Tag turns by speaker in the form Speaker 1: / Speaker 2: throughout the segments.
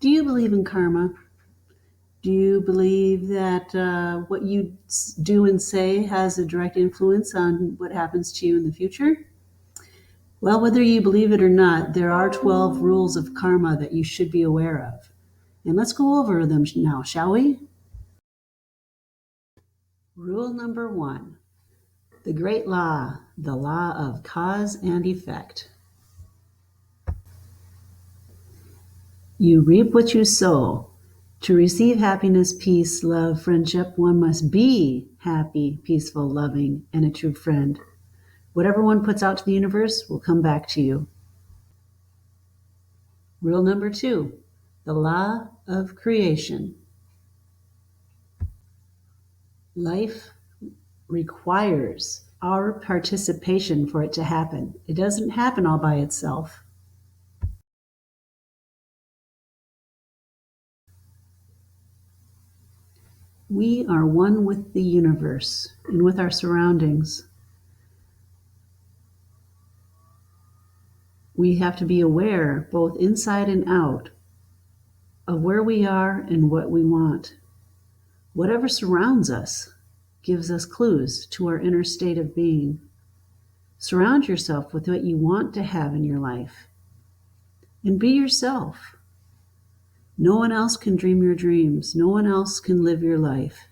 Speaker 1: Do you believe in karma? Do you believe that what you do and say has a direct influence on what happens to you in the future? Well, whether you believe it or not, there are 12 rules of karma that you should be aware of. And let's go over them now, shall we? Rule number 1, the great law, the law of cause and effect. You reap what you sow. To receive happiness, peace, love, friendship, one must be happy, peaceful, loving, and a true friend. Whatever one puts out to the universe will come back to you. Rule number 2, the law of creation. Life requires our participation for it to happen. It doesn't happen all by itself. We are one with the universe and with our surroundings. We have to be aware, both inside and out, of where we are and what we want. Whatever surrounds us gives us clues to our inner state of being. Surround yourself with what you want to have in your life. And be yourself. No one else can dream your dreams. No one else can live your life.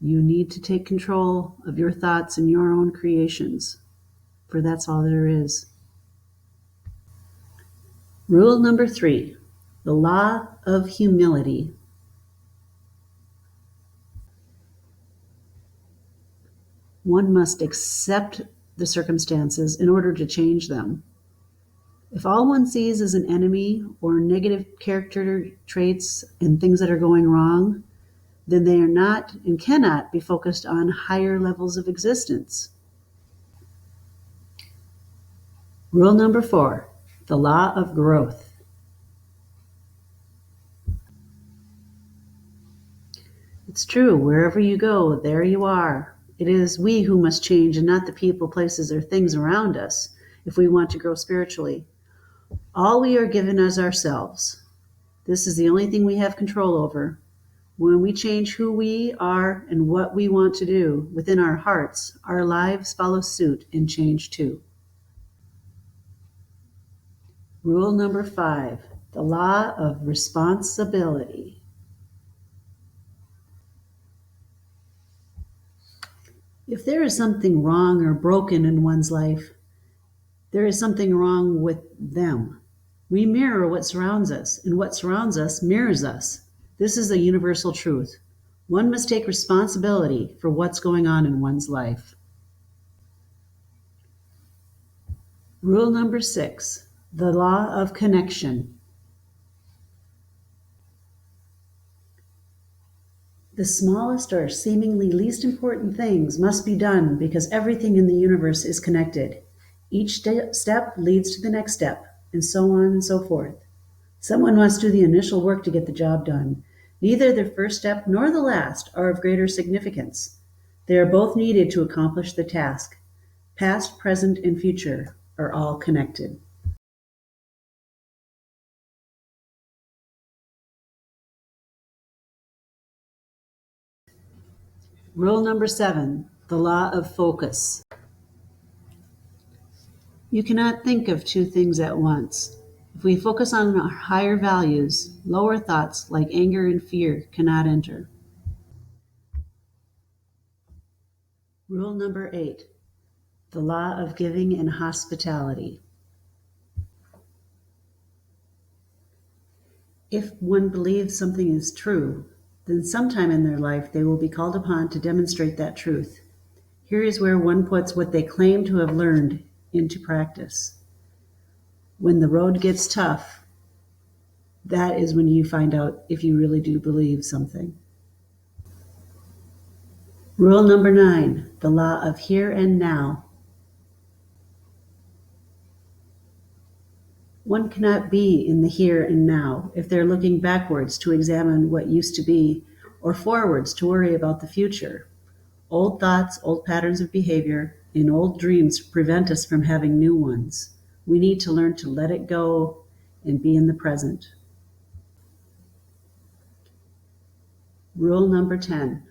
Speaker 1: You need to take control of your thoughts and your own creations, for that's all there is. Rule number 3, the law of humility. One must accept the circumstances in order to change them. If all one sees is an enemy or negative character traits and things that are going wrong, then they are not and cannot be focused on higher levels of existence. Rule number 4, the law of growth. It's true, wherever you go, there you are. It is we who must change and not the people, places, or things around us if we want to grow spiritually. All we are given is ourselves. This is the only thing we have control over. When we change who we are and what we want to do within our hearts, our lives follow suit and change too. Rule number 5, the law of responsibility. If there is something wrong or broken in one's life, there is something wrong with them. We mirror what surrounds us, and what surrounds us mirrors us. This is a universal truth. One must take responsibility for what's going on in one's life. Rule number 6, the law of connection. The smallest or seemingly least important things must be done because everything in the universe is connected. Each step leads to the next step, and so on and so forth. Someone must do the initial work to get the job done. Neither the first step nor the last are of greater significance. They are both needed to accomplish the task. Past, present, and future are all connected. Rule number 7, the law of focus. You cannot think of two things at once. If we focus on our higher values, lower thoughts like anger and fear cannot enter. Rule number 8, the law of giving and hospitality. If one believes something is true, then sometime in their life they will be called upon to demonstrate that truth. Here is where one puts what they claim to have learned into practice. When the road gets tough, that is when you find out if you really do believe something. Rule number 9, the law of here and now. One cannot be in the here and now if they're looking backwards to examine what used to be, or forwards to worry about the future. Old thoughts, old patterns of behavior, and old dreams prevent us from having new ones. We need to learn to let it go and be in the present. Rule number 10,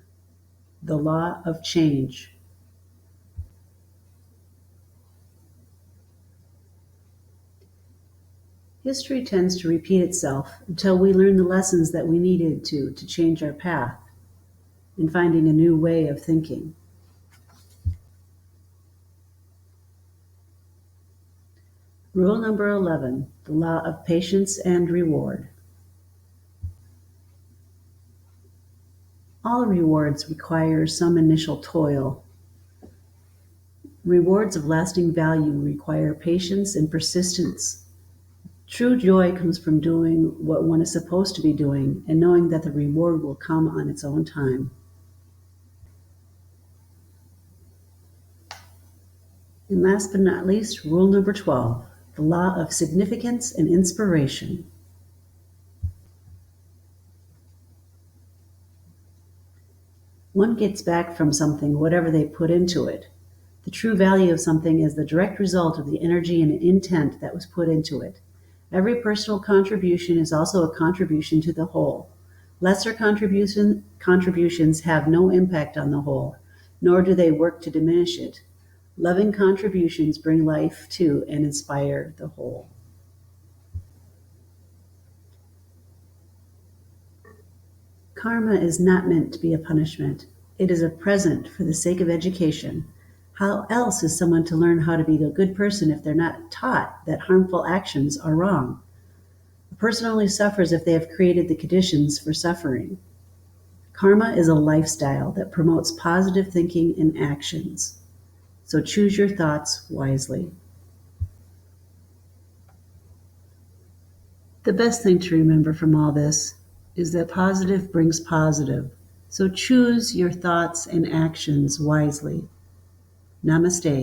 Speaker 1: the law of change. History tends to repeat itself until we learn the lessons that we needed to change our path in finding a new way of thinking. Rule number 11, the law of patience and reward. All rewards require some initial toil. Rewards of lasting value require patience and persistence. True joy comes from doing what one is supposed to be doing and knowing that the reward will come on its own time. And last but not least, rule number 12, the law of significance and inspiration. One gets back from something whatever they put into it. The true value of something is the direct result of the energy and intent that was put into it. Every personal contribution is also a contribution to the whole. Lesser contributions have no impact on the whole, nor do they work to diminish it. Loving contributions bring life to and inspire the whole. Karma is not meant to be a punishment. It is a present for the sake of education. How else is someone to learn how to be a good person if they're not taught that harmful actions are wrong? A person only suffers if they have created the conditions for suffering. Karma is a lifestyle that promotes positive thinking and actions. So choose your thoughts wisely. The best thing to remember from all this is that positive brings positive. So choose your thoughts and actions wisely. Namaste.